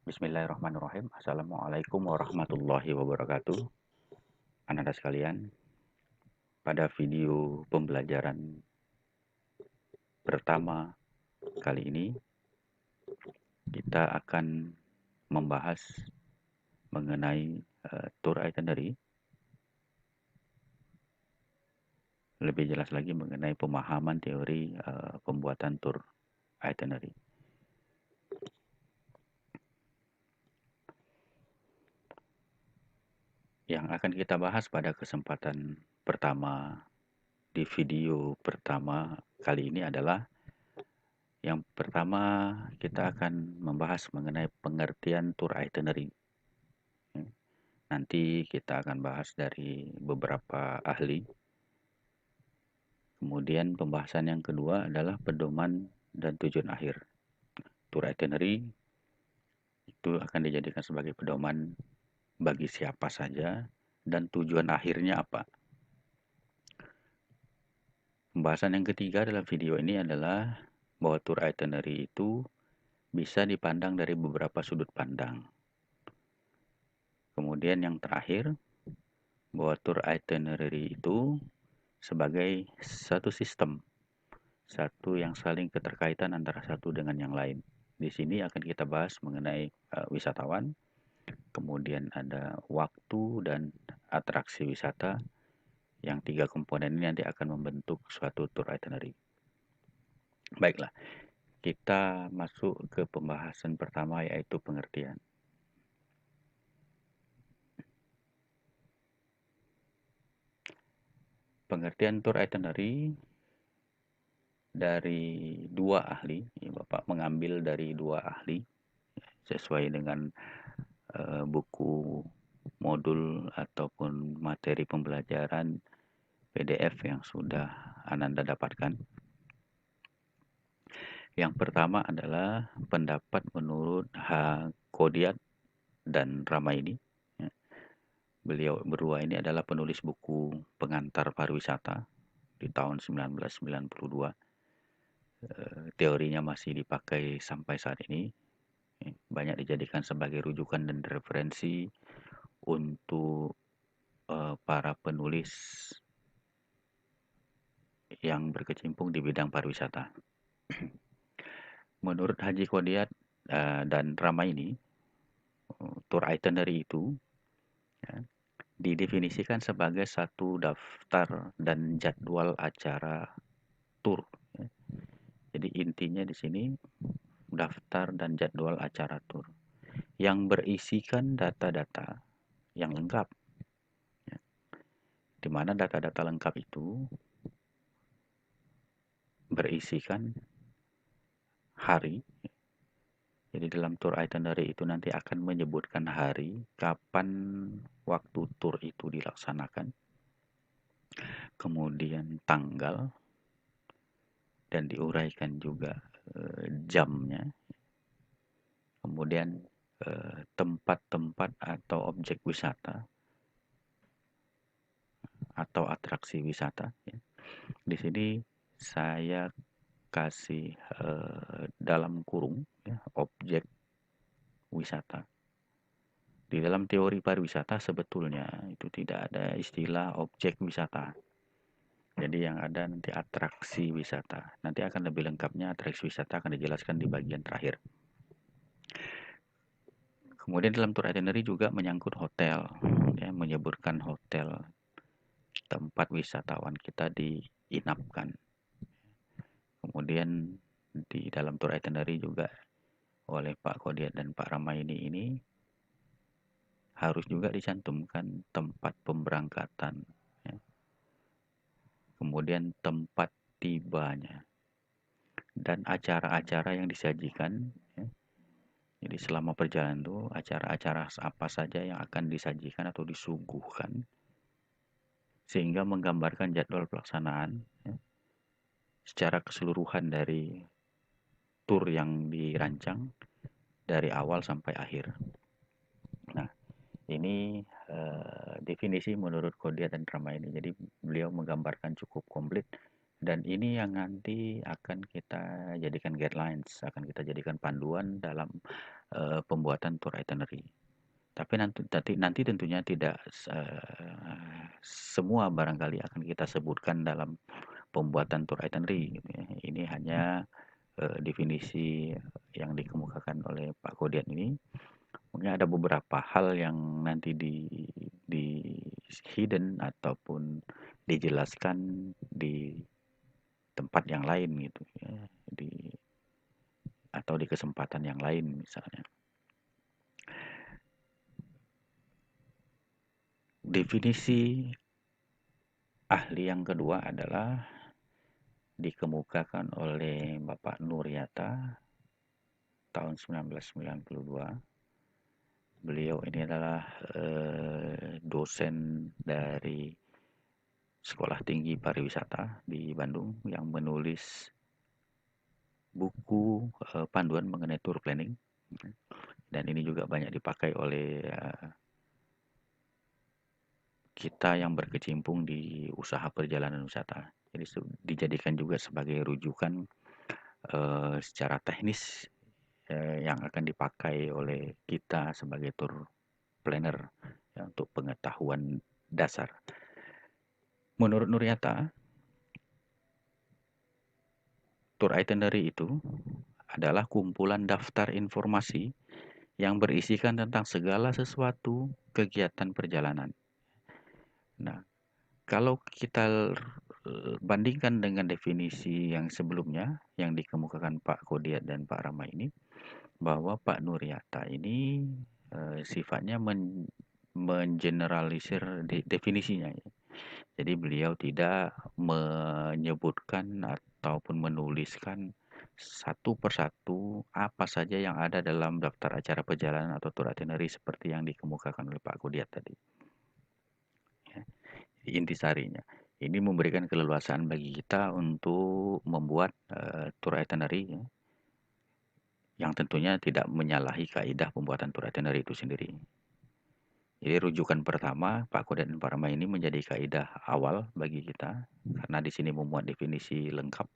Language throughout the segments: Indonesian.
Bismillahirrahmanirrahim. Assalamualaikum warahmatullahi wabarakatuh. Anak-anak sekalian, pada video pembelajaran pertama kali ini, kita akan membahas mengenai tour itinerary. Lebih jelas lagi mengenai pemahaman teori pembuatan tour itinerary. Yang akan kita bahas pada kesempatan pertama di video pertama kali ini adalah yang pertama kita akan membahas mengenai pengertian tour itinerary. Nanti kita akan bahas dari beberapa ahli. Kemudian pembahasan yang kedua adalah pedoman dan tujuan akhir. Tour itinerary itu akan dijadikan sebagai pedoman bagi siapa saja dan tujuan akhirnya apa. Pembahasan yang ketiga dalam video ini adalah bahwa tour itinerary itu bisa dipandang dari beberapa sudut pandang. Kemudian yang terakhir, bahwa tour itinerary itu sebagai satu sistem, satu yang saling keterkaitan antara satu dengan yang lain. Di sini akan kita bahas mengenai wisatawan, kemudian ada waktu dan atraksi wisata, yang tiga komponen ini nanti akan membentuk suatu tour itinerary. Baiklah, kita masuk ke pembahasan pertama, yaitu pengertian. Pengertian tour itinerary dari dua ahli, Bapak mengambil dari dua ahli sesuai dengan buku modul ataupun materi pembelajaran PDF yang sudah Ananda dapatkan. Yang pertama adalah pendapat menurut H. Kodiak dan Ramaini. Beliau berdua ini adalah penulis buku Pengantar Pariwisata di tahun 1992. Teorinya masih dipakai sampai saat ini. Banyak dijadikan sebagai rujukan dan referensi untuk para penulis yang berkecimpung di bidang pariwisata. Menurut Haji Kodiat dan Ramaini, tour itinerary itu didefinisikan sebagai satu daftar dan jadwal acara tour. Jadi intinya di sini daftar dan jadwal acara tour yang berisikan data-data yang lengkap. Di mana data-data lengkap itu berisikan hari. Jadi dalam tour itinerary itu nanti akan menyebutkan hari, kapan waktu tour itu dilaksanakan, kemudian tanggal, dan diuraikan juga jamnya, kemudian tempat-tempat atau objek wisata atau atraksi wisata. Di sini saya kasih dalam kurung objek wisata. Di dalam teori pariwisata sebetulnya itu tidak ada istilah objek wisata. Jadi yang ada nanti atraksi wisata. Nanti akan lebih lengkapnya atraksi wisata akan dijelaskan di bagian terakhir. Kemudian dalam tour itinerary juga menyangkut hotel, menyebutkan hotel tempat wisatawan kita diinapkan. Kemudian di dalam tour itinerary juga oleh Pak Kodiat dan Pak Ramaini ini harus juga dicantumkan tempat pemberangkatan, kemudian tempat tibanya, dan acara-acara yang disajikan. Jadi selama perjalanan itu acara-acara apa saja yang akan disajikan atau disuguhkan, sehingga menggambarkan jadwal pelaksanaan secara keseluruhan dari tour yang dirancang dari awal sampai akhir. Nah, ini definisi menurut Kodiat dan Ramaini. Jadi beliau menggambarkan cukup komplit Dan ini yang nanti akan kita jadikan guidelines, akan kita jadikan panduan dalam pembuatan tour itinerary. Tapi nanti tentunya tidak semua barangkali akan kita sebutkan dalam pembuatan tour itinerary gitu ya. Ini hanya definisi yang dikemukakan oleh Pak Kodiat ini. Mungkin ada beberapa hal yang nanti di hidden ataupun dijelaskan di tempat yang lain gitu ya, atau di kesempatan yang lain misalnya. Definisi ahli yang kedua adalah dikemukakan oleh Bapak Nuryata tahun 1992. Beliau ini adalah dosen dari Sekolah Tinggi Pariwisata di Bandung yang menulis buku panduan mengenai tour planning, dan ini juga banyak dipakai oleh kita yang berkecimpung di usaha perjalanan wisata. Jadi dijadikan juga sebagai rujukan secara teknis yang akan dipakai oleh kita sebagai tour planner ya, untuk pengetahuan dasar. Menurut Nuryata, tour itinerary itu adalah kumpulan daftar informasi yang berisikan tentang segala sesuatu kegiatan perjalanan. Nah, kalau kita bandingkan dengan definisi yang sebelumnya yang dikemukakan Pak Kodiat dan Pak Rama ini, bahwa Pak Nuryata ini sifatnya mengeneralisir definisinya. Jadi beliau tidak menyebutkan ataupun menuliskan satu persatu apa saja yang ada dalam daftar acara perjalanan atau tour itinerary seperti yang dikemukakan oleh Pak Kodiat tadi. Ya, intisarinya, ini memberikan keleluasaan bagi kita untuk membuat tour itinerary ya, yang tentunya tidak menyalahi kaidah pembuatan tour itinerary itu sendiri. Jadi rujukan pertama Pak Kodiat dan Pak Rama ini menjadi kaidah awal bagi kita karena di sini memuat definisi lengkap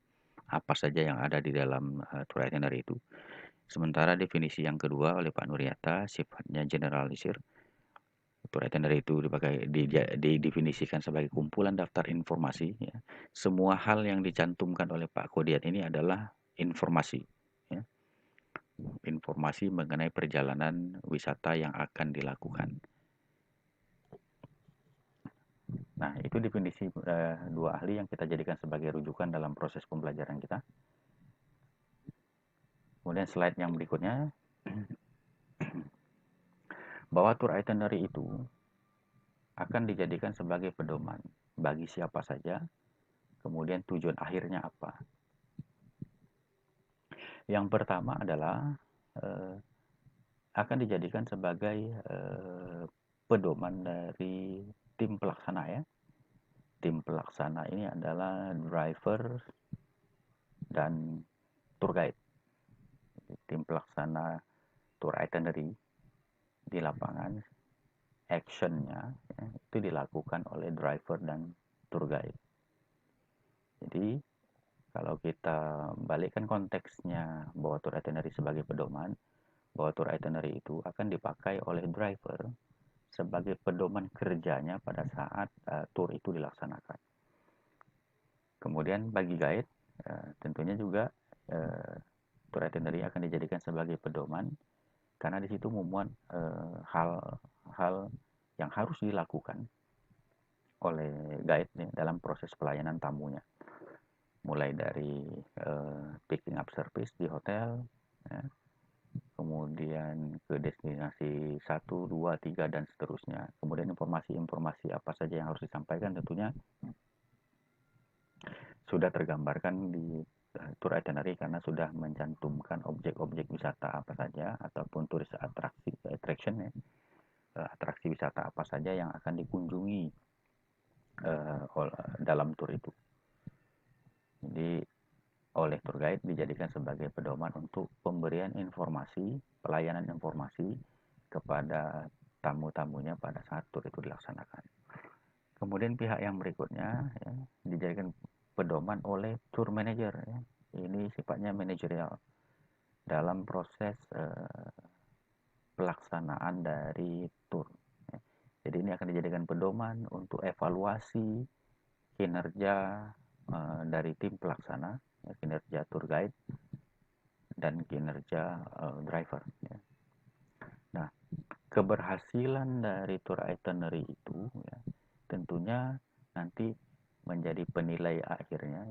apa saja yang ada di dalam tour itinerary itu. Sementara definisi yang kedua oleh Pak Nuryata sifatnya generalisir. Tour itinerary itu didefinisikan sebagai kumpulan daftar informasi. Ya. Semua hal yang dicantumkan oleh Pak Kodiat ini adalah informasi. Ya. Informasi mengenai perjalanan wisata yang akan dilakukan. Nah, itu definisi dua ahli yang kita jadikan sebagai rujukan dalam proses pembelajaran kita. Kemudian slide yang berikutnya, bahwa tour itinerary itu akan dijadikan sebagai pedoman bagi siapa saja, kemudian tujuan akhirnya apa. Yang pertama adalah akan dijadikan sebagai pedoman dari tim pelaksana ya. Tim pelaksana ini adalah driver dan tour guide. Tim pelaksana tour itinerary di lapangan, actionnya ya, itu dilakukan oleh driver dan tour guide. Jadi kalau kita balikkan konteksnya bahwa tour itinerary sebagai pedoman, bahwa tour itinerary itu akan dipakai oleh driver sebagai pedoman kerjanya pada saat tour itu dilaksanakan. Kemudian bagi guide, tentunya juga tour itinerary akan dijadikan sebagai pedoman karena di situ memuat hal-hal yang harus dilakukan oleh guide nih, dalam proses pelayanan tamunya. Mulai dari picking up service di hotel, ya, kemudian ke destinasi 1, 2, 3, dan seterusnya. Kemudian informasi-informasi apa saja yang harus disampaikan tentunya sudah tergambarkan di tour itinerary karena sudah mencantumkan objek-objek wisata apa saja ataupun turis attraction ya, atraksi wisata apa saja yang akan dikunjungi dalam tour itu. Jadi oleh tour guide dijadikan sebagai pedoman untuk pemberian informasi, pelayanan informasi kepada tamu-tamunya pada saat tur itu dilaksanakan. Kemudian pihak yang berikutnya ya, dijadikan pedoman oleh tour manager ya. Ini sifatnya manajerial dalam proses pelaksanaan dari tour. Ya. Jadi ini akan dijadikan pedoman untuk evaluasi kinerja dari tim pelaksana, ya, kinerja tour guide dan kinerja driver. Ya. Nah, keberhasilan dari tour itinerary itu ya, tentunya nanti menjadi penilai akhirnya.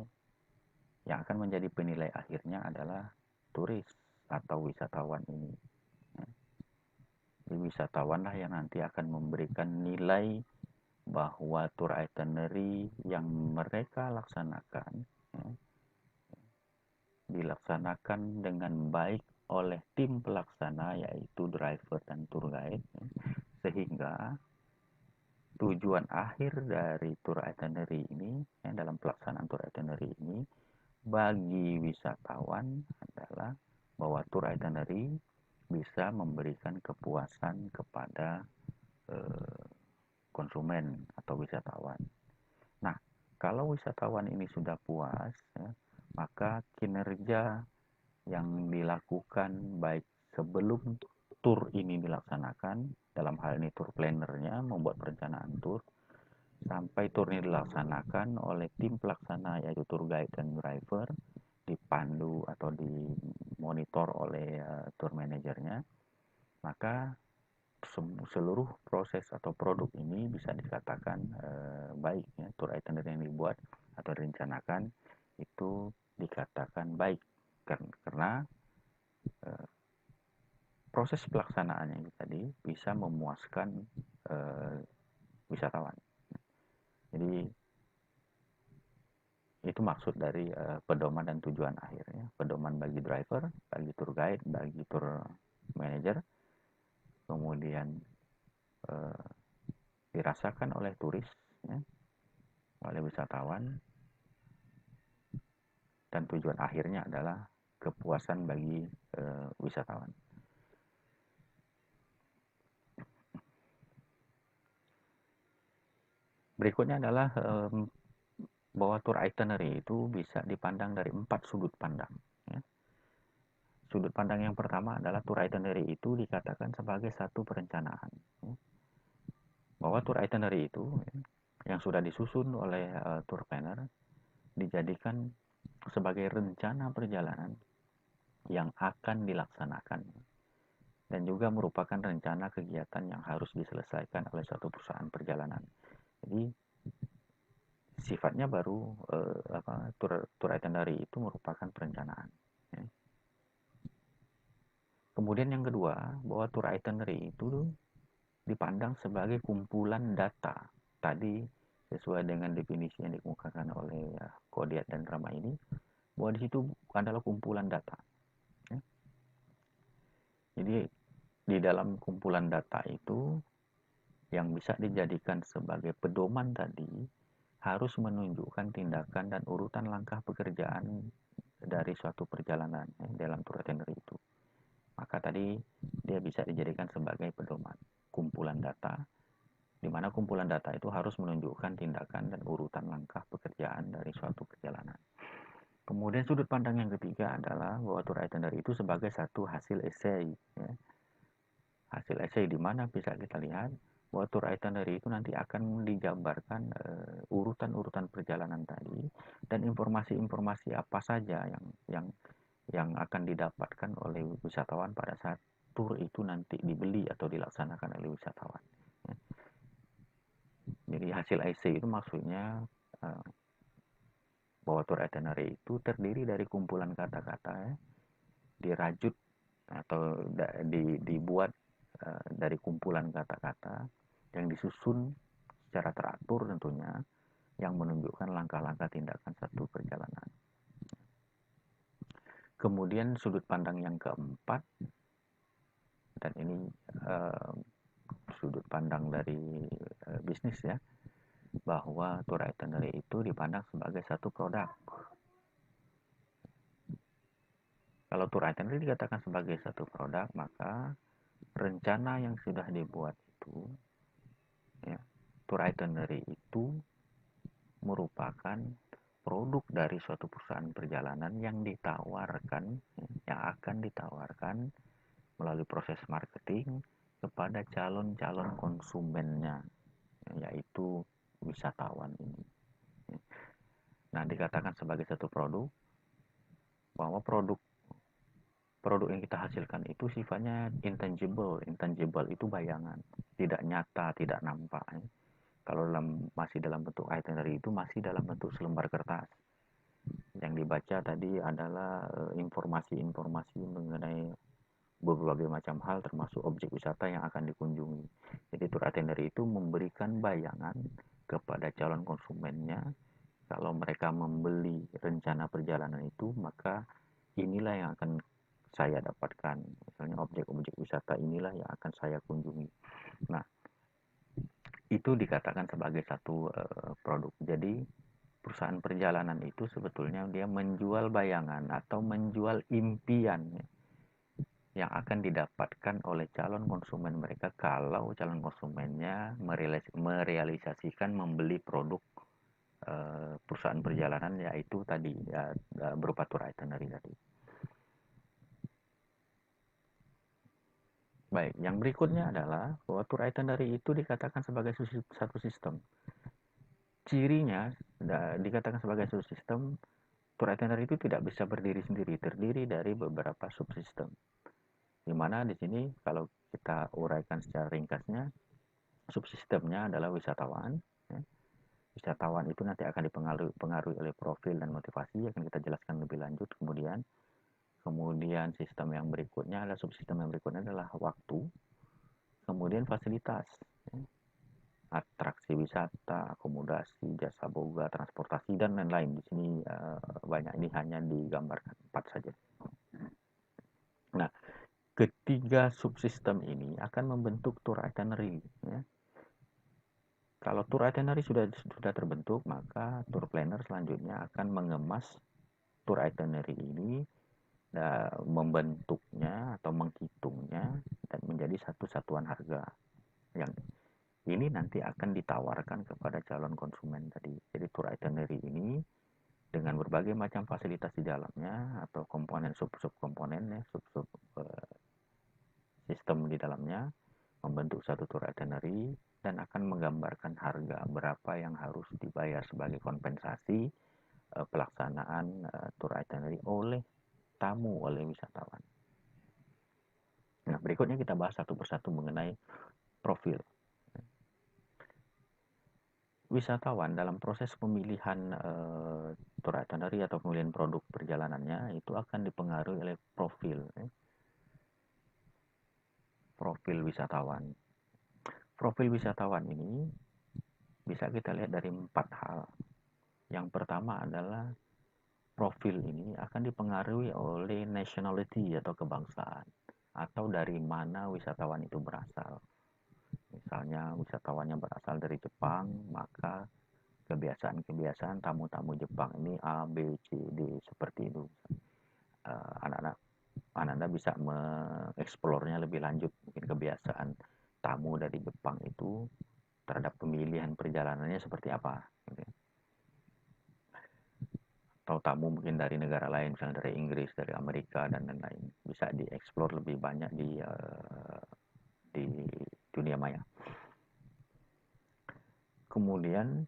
Yang akan menjadi penilai akhirnya adalah turis atau wisatawan ini. Ya. Jadi wisatawan lah yang nanti akan memberikan nilai bahwa tour itinerary yang mereka laksanakan ya, dilaksanakan dengan baik oleh tim pelaksana yaitu driver dan tour guide ya, sehingga tujuan akhir dari tour itinerary ini ya, dalam pelaksanaan tour itinerary ini bagi wisatawan adalah bahwa tour itinerary bisa memberikan kepuasan kepada konsumen atau wisatawan. Nah, kalau wisatawan ini sudah puas, ya, maka kinerja yang dilakukan baik sebelum tur ini dilaksanakan, dalam hal ini tour plannernya membuat perencanaan tur, sampai tur ini dilaksanakan oleh tim pelaksana yaitu tour guide dan driver, dipandu atau dimonitor oleh tour manajernya, maka seluruh proses atau produk ini bisa dikatakan baik ya. Tour itinerary yang dibuat atau direncanakan itu dikatakan baik karena proses pelaksanaannya itu tadi bisa memuaskan wisatawan. Jadi itu maksud dari pedoman dan tujuan akhirnya. Pedoman bagi driver, bagi tour guide, bagi tour manager, kemudian dirasakan oleh turis, ya, oleh wisatawan, dan tujuan akhirnya adalah kepuasan bagi wisatawan. Berikutnya adalah bahwa tour itinerary itu bisa dipandang dari 4 sudut pandang. Ya. Sudut pandang yang pertama adalah tour itinerary itu dikatakan sebagai satu perencanaan. Ya. Bahwa tour itinerary itu ya, yang sudah disusun oleh tour planner dijadikan sebagai rencana perjalanan yang akan dilaksanakan dan juga merupakan rencana kegiatan yang harus diselesaikan oleh suatu perusahaan perjalanan. Jadi sifatnya baru tour itinerary itu merupakan perencanaan. Ya. Kemudian yang kedua, bahwa tour itinerary itu dipandang sebagai kumpulan data. Tadi sesuai dengan definisi yang dikemukakan oleh Kodiat dan Rama ini, bahwa di situ adalah kumpulan data. Ya. Jadi di dalam kumpulan data itu yang bisa dijadikan sebagai pedoman tadi harus menunjukkan tindakan dan urutan langkah pekerjaan dari suatu perjalanan ya, dalam tour itinerary itu. Maka tadi dia bisa dijadikan sebagai pedoman kumpulan data, di mana kumpulan data itu harus menunjukkan tindakan dan urutan langkah pekerjaan dari suatu perjalanan. Kemudian sudut pandang yang ketiga adalah bahwa tour itinerary itu sebagai satu hasil esai. Ya. Hasil esai di mana bisa kita lihat bahwa tour itinerary itu nanti akan digambarkan urutan-urutan perjalanan tadi dan informasi-informasi apa saja yang akan didapatkan oleh wisatawan pada saat tur itu nanti dibeli atau dilaksanakan oleh wisatawan. Ya. Jadi hasil IC itu maksudnya bahwa tour itinerary itu terdiri dari kumpulan kata-kata ya, dirajut atau dibuat dari kumpulan kata-kata yang disusun secara teratur tentunya yang menunjukkan langkah-langkah tindakan satu perjalanan. Kemudian sudut pandang yang keempat, dan ini sudut pandang dari bisnis ya, bahwa tour itinerary itu dipandang sebagai satu produk. Kalau tour itinerary dikatakan sebagai satu produk, maka rencana yang sudah dibuat itu, ya, tour itinerary itu merupakan produk dari suatu perusahaan perjalanan yang ditawarkan, yang akan ditawarkan melalui proses marketing kepada calon-calon konsumennya, yaitu wisatawan ini. Nah, dikatakan sebagai satu produk, bahwa produk yang kita hasilkan itu sifatnya intangible. Intangible itu bayangan, tidak nyata, tidak nampak. Kalau masih dalam bentuk itinerary itu masih dalam bentuk selembar kertas. Yang dibaca tadi adalah informasi-informasi mengenai berbagai macam hal, termasuk objek wisata yang akan dikunjungi. Jadi tour itinerary itu memberikan bayangan kepada calon konsumennya. Kalau mereka membeli rencana perjalanan itu, maka inilah yang akan saya dapatkan. Misalnya objek-objek wisata inilah yang akan saya kunjungi. Nah, itu dikatakan sebagai satu produk. Jadi perusahaan perjalanan itu sebetulnya dia menjual bayangan atau menjual impian yang akan didapatkan oleh calon konsumen mereka kalau calon konsumennya merealisasikan membeli produk perusahaan perjalanan, yaitu tadi ya, berupa tour itinerary tadi. Baik, yang berikutnya adalah bahwa tour itinerary itu dikatakan sebagai satu sistem. Cirinya dikatakan sebagai satu sistem, tour itinerary itu tidak bisa berdiri sendiri, terdiri dari beberapa subsistem. Di mana di sini kalau kita uraikan secara ringkasnya, subsistemnya adalah wisatawan. Ya. Wisatawan itu nanti akan dipengaruhi oleh profil dan motivasi, akan kita jelaskan lebih lanjut kemudian. Kemudian sistem yang berikutnya adalah subsistem yang berikutnya adalah waktu. Kemudian fasilitas, ya. Atraksi wisata, akomodasi, jasa boga, transportasi dan lain-lain. Di sini banyak, ini hanya digambarkan 4 saja. Nah, ketiga subsistem ini akan membentuk tour itinerary. Ya. Kalau tour itinerary sudah terbentuk, maka tour planner selanjutnya akan mengemas tour itinerary ini, membentuknya atau menghitungnya dan menjadi satu satuan harga. Yang ini nanti akan ditawarkan kepada calon konsumen tadi. Jadi tour itinerary ini dengan berbagai macam fasilitas di dalamnya atau komponen sub-komponen, sub sistem di dalamnya membentuk satu tour itinerary dan akan menggambarkan harga berapa yang harus dibayar sebagai kompensasi pelaksanaan tour itinerary oleh wisatawan. Nah, berikutnya kita bahas satu persatu mengenai profil. Wisatawan dalam proses pemilihan tour itinerary atau pemilihan produk perjalanannya itu akan dipengaruhi oleh profil. Profil wisatawan. Profil wisatawan ini bisa kita lihat dari 4 hal. Yang pertama adalah profil ini akan dipengaruhi oleh nationality atau kebangsaan, atau dari mana wisatawan itu berasal. Misalnya wisatawannya berasal dari Jepang, maka kebiasaan-kebiasaan tamu-tamu Jepang ini A, B, C, D seperti itu. Anak-anak bisa mengeksplornya lebih lanjut, mungkin kebiasaan tamu dari Jepang itu terhadap pemilihan perjalanannya seperti apa. Atau tamu mungkin dari negara lain, misalnya dari Inggris, dari Amerika dan lain-lain, bisa dieksplor lebih banyak di dunia maya. Kemudian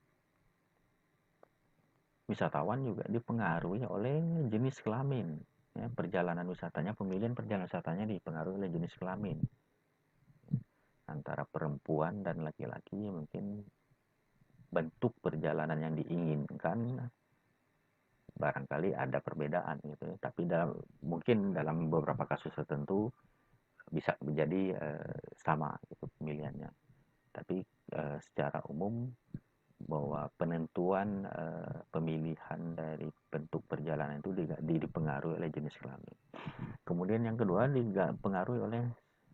wisatawan juga dipengaruhi oleh jenis kelamin. Ya, perjalanan wisatanya, pemilihan perjalanan wisatanya dipengaruhi oleh jenis kelamin. Antara perempuan dan laki-laki mungkin bentuk perjalanan yang diinginkan barangkali ada perbedaan gitu ya. Tapi mungkin dalam beberapa kasus tertentu bisa menjadi sama gitu pemilihannya. Tapi secara umum bahwa penentuan pemilihan dari bentuk perjalanan itu dipengaruhi oleh jenis kelamin. Kemudian yang kedua dipengaruhi oleh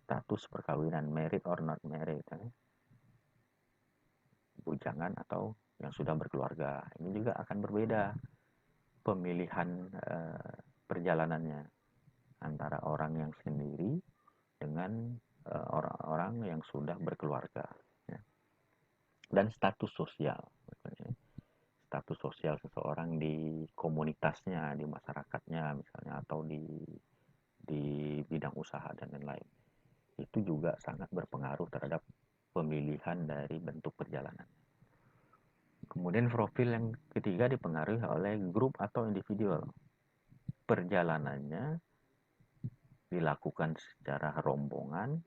status perkawinan, married or not married, bujangan atau yang sudah berkeluarga. Ini juga akan berbeda pemilihan perjalanannya antara orang yang sendiri dengan orang-orang yang sudah berkeluarga, ya. Dan status sosial. status sosial seseorang di komunitasnya, di masyarakatnya misalnya, atau di bidang usaha dan lain-lain. Itu juga sangat berpengaruh terhadap pemilihan dari bentuk perjalanan. Kemudian profil yang ketiga dipengaruhi oleh grup atau individual. Perjalanannya dilakukan secara rombongan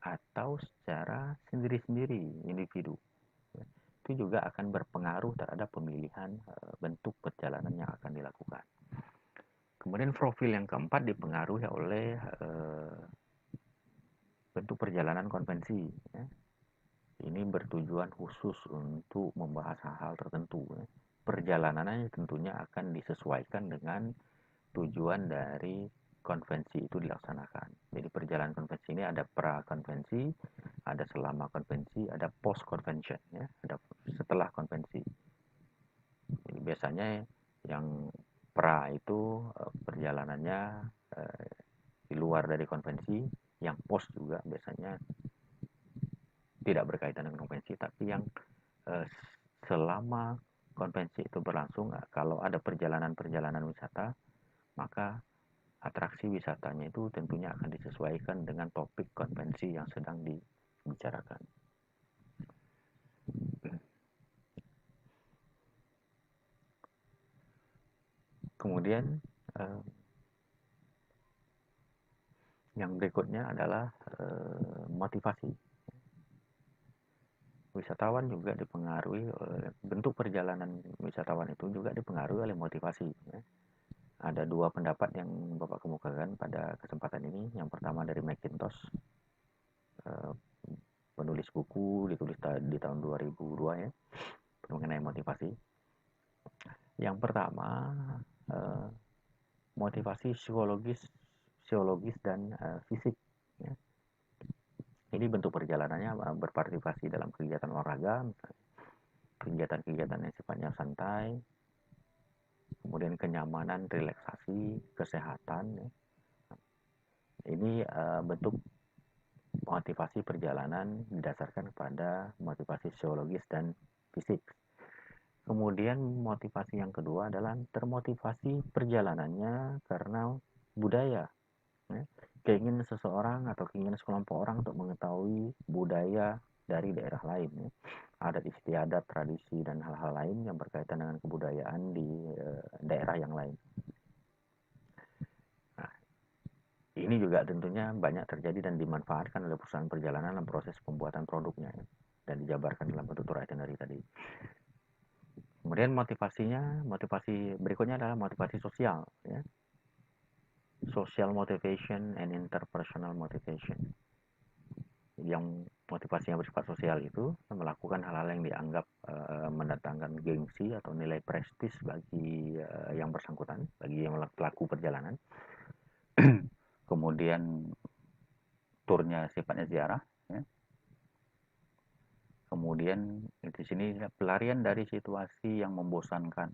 atau secara sendiri-sendiri, individu. Itu juga akan berpengaruh terhadap pemilihan bentuk perjalanan yang akan dilakukan. Kemudian profil yang keempat dipengaruhi oleh bentuk perjalanan konvensi. Ya. Ini bertujuan khusus untuk membahas hal-hal tertentu. Ya. Perjalanannya tentunya akan disesuaikan dengan tujuan dari konvensi itu dilaksanakan. Jadi perjalanan konvensi ini ada pra-konvensi, ada selama konvensi, ada post-convention, ya, ada setelah konvensi. Jadi biasanya yang pra itu perjalanannya di luar dari konvensi, yang post juga biasanya tidak berkaitan dengan konvensi, tapi yang selama konvensi itu berlangsung, kalau ada perjalanan-perjalanan wisata, maka atraksi wisatanya itu tentunya akan disesuaikan dengan topik konvensi yang sedang dibicarakan. Kemudian yang berikutnya adalah motivasi. Wisatawan juga dipengaruhi oleh bentuk perjalanan wisatawan itu juga dipengaruhi oleh motivasi. Ya. Ada dua pendapat yang Bapak kemukakan pada kesempatan ini. Yang pertama dari McIntosh, penulis buku ditulis di tahun 2002 ya, mengenai motivasi. Yang pertama, motivasi psikologis dan fisik. Ya. Ini bentuk perjalanannya berpartisipasi dalam kegiatan olahraga, kegiatan-kegiatan yang sifatnya santai, kemudian kenyamanan, relaksasi, kesehatan. Ya. Ini bentuk motivasi perjalanan didasarkan pada motivasi psikologis dan fisik. Kemudian motivasi yang kedua adalah termotivasi perjalanannya karena budaya. Ya. Keinginan seseorang atau keinginan sekelompok orang untuk mengetahui budaya dari daerah lain. Ya. Adat istiadat, tradisi, dan hal-hal lain yang berkaitan dengan kebudayaan di daerah yang lain. Nah, ini juga tentunya banyak terjadi dan dimanfaatkan oleh perusahaan perjalanan dalam proses pembuatan produknya ya, dan dijabarkan dalam bentuk tour itinerary tadi. Kemudian motivasi berikutnya adalah motivasi sosial. Ya. Social motivation and interpersonal motivation. Yang motivasinya bersifat sosial itu melakukan hal-hal yang dianggap mendatangkan gengsi atau nilai prestis bagi yang bersangkutan, bagi yang pelaku perjalanan. Kemudian turnya sifatnya ziarah. Ya. Kemudian di sini pelarian dari situasi yang membosankan.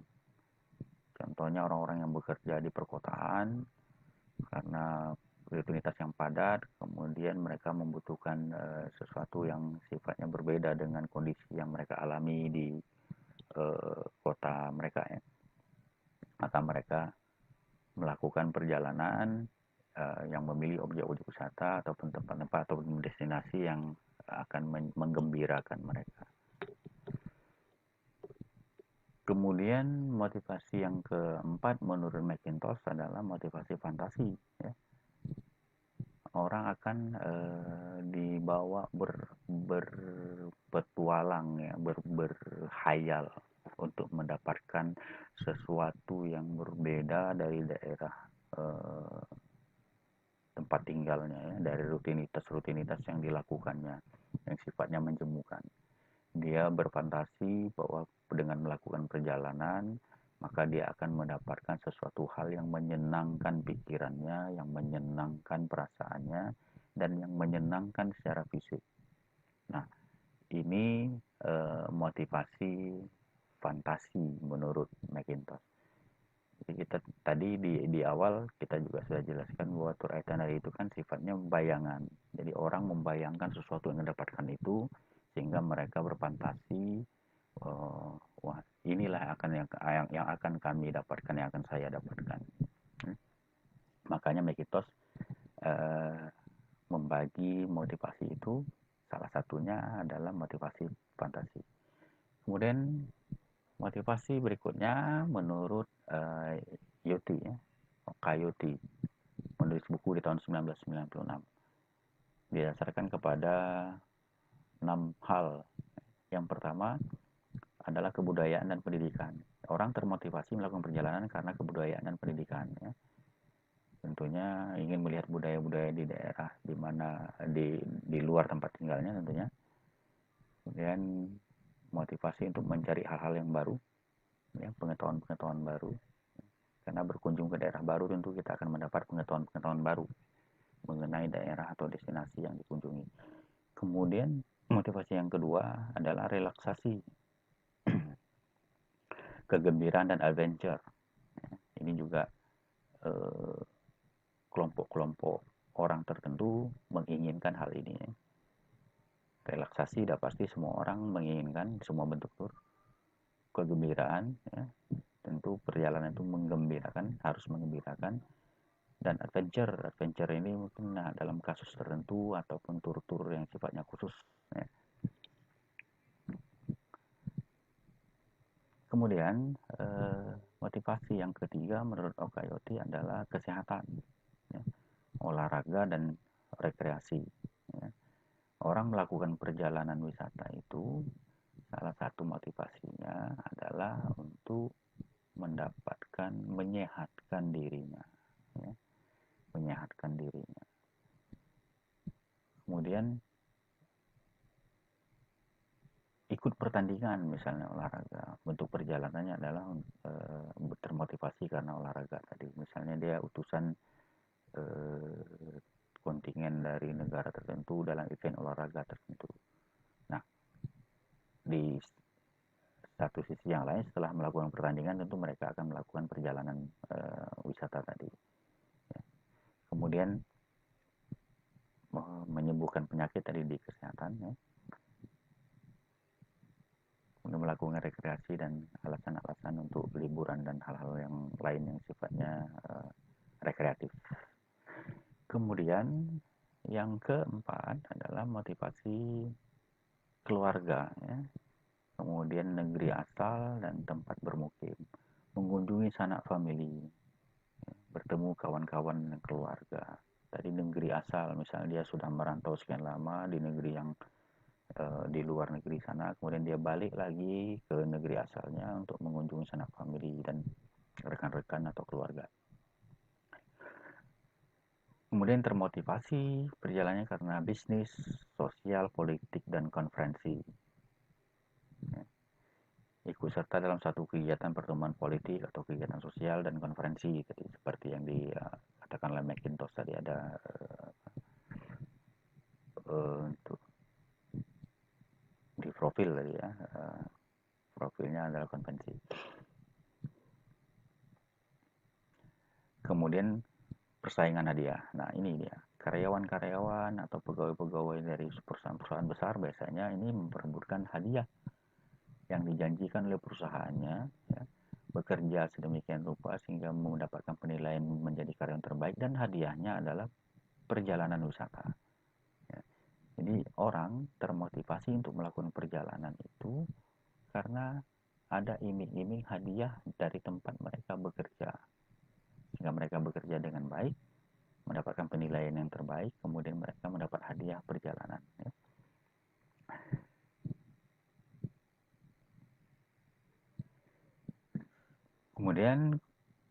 Contohnya orang-orang yang bekerja di perkotaan karena rutinitas yang padat, kemudian mereka membutuhkan sesuatu yang sifatnya berbeda dengan kondisi yang mereka alami di kota mereka ya. Maka mereka melakukan perjalanan yang memilih objek-objek wisata ataupun tempat-tempat ataupun destinasi yang akan menggembirakan mereka. Kemudian motivasi yang keempat menurut McIntosh adalah motivasi fantasi. Ya. Orang akan dibawa berpetualang ya, berhayal untuk mendapatkan sesuatu yang berbeda dari daerah tempat tinggalnya ya, dari rutinitas yang dilakukannya yang sifatnya menjemukan. Dia berfantasi bahwa dengan melakukan perjalanan maka dia akan mendapatkan sesuatu hal yang menyenangkan pikirannya, yang menyenangkan perasaannya, dan yang menyenangkan secara fisik. Nah, ini motivasi fantasi menurut McIntosh. Jadi kita tadi di awal kita juga sudah jelaskan bahwa tour itinerary itu kan sifatnya bayangan. Jadi orang membayangkan sesuatu yang mendapatkan itu sehingga mereka berfantasi wah inilah yang akan kami dapatkan, yang akan saya dapatkan. Makanya Mekitos membagi motivasi itu, salah satunya adalah motivasi fantasi. Kemudian motivasi berikutnya menurut Yoti, Kayoti, menulis buku di tahun 1996, didasarkan kepada 6 hal. Yang pertama adalah kebudayaan dan pendidikan. Orang termotivasi melakukan perjalanan karena kebudayaan dan pendidikan. Ya. Tentunya ingin melihat budaya-budaya di daerah di mana di luar tempat tinggalnya tentunya. Kemudian motivasi untuk mencari hal-hal yang baru, ya, pengetahuan-pengetahuan baru. Karena berkunjung ke daerah baru tentu kita akan mendapat pengetahuan-pengetahuan baru mengenai daerah atau destinasi yang dikunjungi. Kemudian motivasi yang kedua adalah relaksasi, kegembiraan dan adventure. Ini juga kelompok-kelompok orang tertentu menginginkan hal ini. Relaksasi sudah pasti semua orang menginginkan, semua bentuk tur. Kegembiraan, ya, tentu perjalanan itu menggembirakan, harus menggembirakan. Dan adventure ini mungkin dalam kasus tertentu ataupun tur-tur yang sifatnya khusus. Ya. Kemudian motivasi yang ketiga menurut Okayoti adalah kesehatan, ya, olahraga dan rekreasi. Ya. Orang melakukan perjalanan wisata itu salah satu motivasinya adalah untuk mendapatkan menyehatkan dirinya, ya, menyehatkan dirinya. Kemudian ikut pertandingan misalnya olahraga, bentuk perjalanannya adalah termotivasi karena olahraga tadi. Misalnya dia utusan kontingen dari negara tertentu dalam event olahraga tertentu. Nah, di satu sisi yang lain setelah melakukan pertandingan tentu mereka akan melakukan perjalanan wisata tadi. Ya. Kemudian menyembuhkan penyakit tadi di kesehatan, ya. Kemudian melakukan rekreasi dan alasan-alasan untuk liburan dan hal-hal yang lain yang sifatnya rekreatif. Kemudian yang keempat adalah motivasi keluarga, ya. Kemudian negeri asal dan tempat bermukim, mengunjungi sanak famili, ya, bertemu kawan-kawan dan keluarga. Tadi negeri asal, misalnya dia sudah merantau sekian lama di negeri yang di luar negeri sana, kemudian dia balik lagi ke negeri asalnya untuk mengunjungi sanak famili dan rekan-rekan atau keluarga. Kemudian termotivasi perjalanannya karena bisnis, sosial, politik, dan konferensi. Ya. Ikut serta dalam satu kegiatan pertemuan politik atau kegiatan sosial dan konferensi, jadi seperti yang dikatakan oleh McIntosh tadi, ada untuk di profil tadi, ya, profilnya adalah konvensi. Kemudian persaingan hadiah. Nah ini dia, karyawan-karyawan atau pegawai-pegawai dari perusahaan-perusahaan besar biasanya ini memperebutkan hadiah yang dijanjikan oleh perusahaannya, ya, bekerja sedemikian rupa sehingga mendapatkan penilaian menjadi karyawan terbaik, dan hadiahnya adalah perjalanan wisata. Ya. Jadi orang termotivasi untuk melakukan perjalanan itu karena ada iming-iming hadiah dari tempat mereka bekerja, sehingga mereka bekerja dengan baik, mendapatkan penilaian yang terbaik, kemudian mereka mendapat hadiah perjalanan. Ya. Kemudian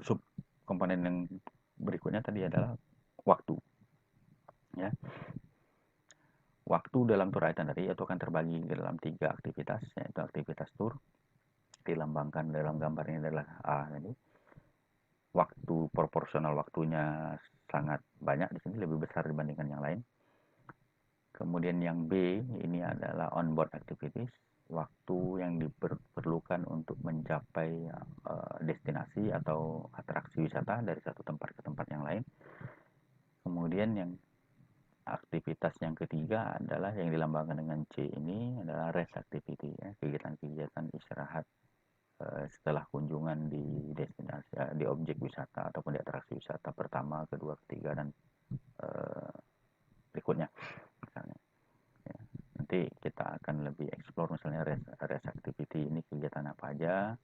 sub komponen yang berikutnya tadi adalah waktu. Ya. Waktu dalam tour itinerary itu akan terbagi dalam 3 aktivitas, yaitu aktivitas tour, dilambangkan dalam gambar ini adalah A tadi. Waktu proporsional waktunya sangat banyak di sini, lebih besar dibandingkan yang lain. Kemudian yang B ini adalah onboard activities, waktu yang diperlukan untuk mencapai destinasi atau atraksi wisata dari satu tempat ke tempat yang lain. Kemudian yang aktivitas yang ketiga adalah yang dilambangkan dengan C ini adalah rest activity, ya, kegiatan-kegiatan istirahat setelah kunjungan di destinasi, di objek wisata ataupun di atraksi wisata pertama, kedua, ketiga, dan berikutnya misalnya. Ya. Nanti kita akan lebih explore misalnya rest activity ini kegiatan apa aja,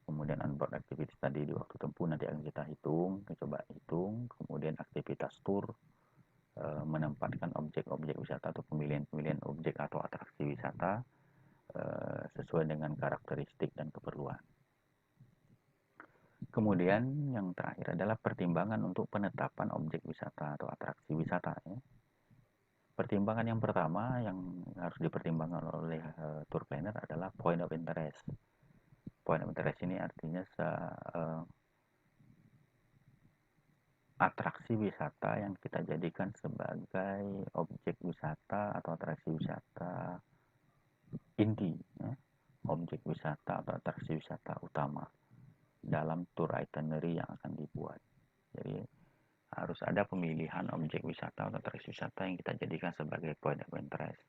kemudian onboard activities tadi di waktu tempuh nanti akan kita coba hitung, kemudian aktivitas tour, menempatkan objek-objek wisata atau pemilihan-pemilihan objek atau atraksi wisata sesuai dengan karakteristik dan keperluan. Kemudian yang terakhir adalah pertimbangan untuk penetapan objek wisata atau atraksi wisata. Ya. Pertimbangan yang pertama yang harus dipertimbangkan oleh tour planner adalah point of interest. Point of interest ini artinya atraksi wisata yang kita jadikan sebagai objek wisata atau atraksi wisata inti, ya. Objek wisata atau atraksi wisata utama dalam tour itinerary yang akan dibuat. Jadi harus ada pemilihan objek wisata atau atraksi wisata yang kita jadikan sebagai point of interest.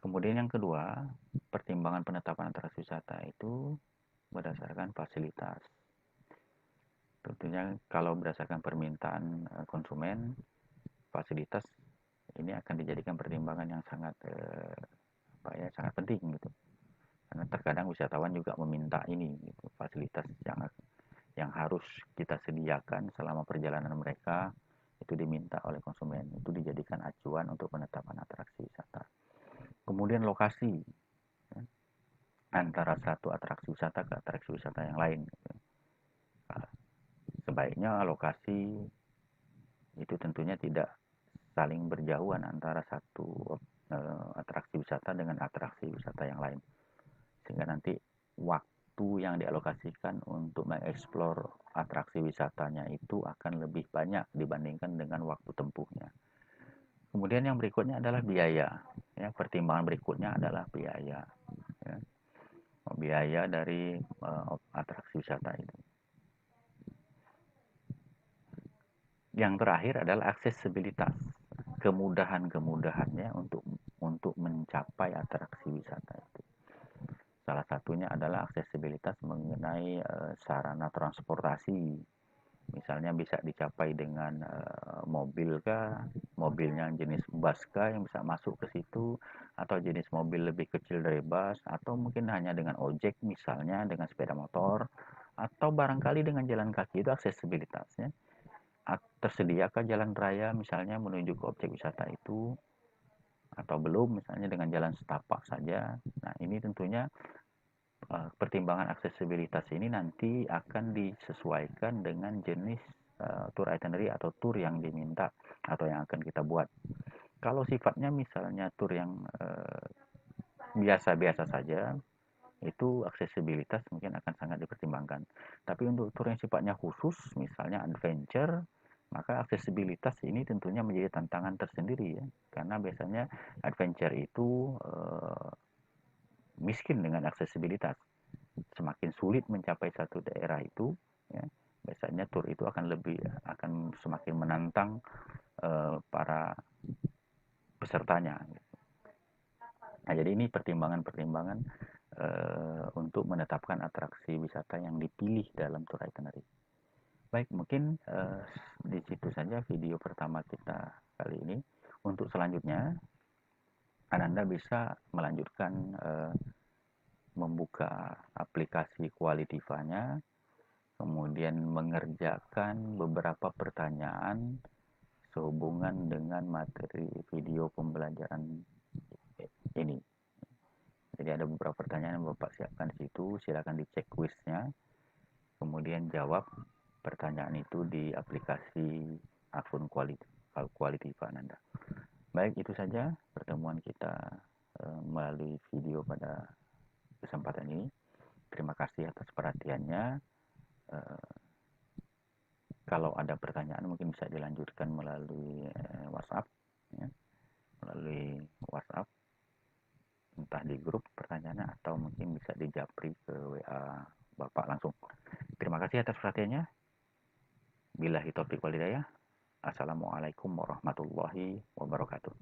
Kemudian yang kedua, pertimbangan penetapan atraksi wisata itu berdasarkan fasilitas. Tentunya kalau berdasarkan permintaan konsumen, fasilitas ini akan dijadikan pertimbangan yang sangat sangat penting gitu. Karena terkadang wisatawan juga meminta ini gitu, fasilitas yang harus kita sediakan selama perjalanan mereka itu diminta oleh konsumen, itu dijadikan acuan untuk penetapan atraksi wisata. Kemudian lokasi, ya, antara satu atraksi wisata ke atraksi wisata yang lain. Gitu. Nah, sebaiknya lokasi itu tentunya tidak saling berjauhan antara satu atraksi wisata dengan atraksi wisata yang lain, sehingga nanti waktu yang dialokasikan untuk mengeksplor atraksi wisatanya itu akan lebih banyak dibandingkan dengan waktu tempuhnya. Kemudian yang berikutnya adalah biaya. Ya, pertimbangan berikutnya adalah biaya. Ya. Biaya dari atraksi wisata itu. Yang terakhir adalah aksesibilitas, kemudahannya untuk mencapai atraksi wisata itu. Salah satunya adalah aksesibilitas mengenai sarana transportasi. Misalnya bisa dicapai dengan mobil kah, mobilnya jenis bus kah yang bisa masuk ke situ, atau jenis mobil lebih kecil dari bus, atau mungkin hanya dengan ojek misalnya dengan sepeda motor, atau barangkali dengan jalan kaki. Itu aksesibilitasnya. Tersediakah jalan raya misalnya menuju ke objek wisata itu, atau belum misalnya dengan jalan setapak saja. Nah ini tentunya pertimbangan aksesibilitas ini nanti akan disesuaikan dengan jenis tour itinerary atau tour yang diminta atau yang akan kita buat. Kalau sifatnya misalnya tour yang biasa-biasa saja, itu aksesibilitas mungkin akan sangat dipertimbangkan. Tapi untuk tour yang sifatnya khusus, misalnya adventure, maka aksesibilitas ini tentunya menjadi tantangan tersendiri ya, karena biasanya adventure itu miskin dengan aksesibilitas. Semakin sulit mencapai satu daerah itu, ya, biasanya tur itu akan semakin menantang para pesertanya. Nah, jadi ini pertimbangan-pertimbangan untuk menetapkan atraksi wisata yang dipilih dalam tour itinerary. Baik, mungkin di situ saja video pertama kita kali ini. Untuk selanjutnya, Ananda bisa melanjutkan membuka aplikasi Qualitiva-nya, kemudian mengerjakan beberapa pertanyaan sehubungan dengan materi video pembelajaran ini. Jadi ada beberapa pertanyaan yang Bapak siapkan di situ, silakan dicek kuisnya, kemudian jawab pertanyaan itu di aplikasi akun Qualitiva Ananda. Baik, itu saja pertemuan kita melalui video pada kesempatan ini. Terima kasih atas perhatiannya. Kalau ada pertanyaan mungkin bisa dilanjutkan melalui WhatsApp, ya, melalui WhatsApp, entah di grup pertanyaannya atau mungkin bisa dijapri ke WA Bapak langsung. Terima kasih atas perhatiannya. Billahi taufiq wal hidayah. Assalamualaikum warahmatullahi wabarakatuh.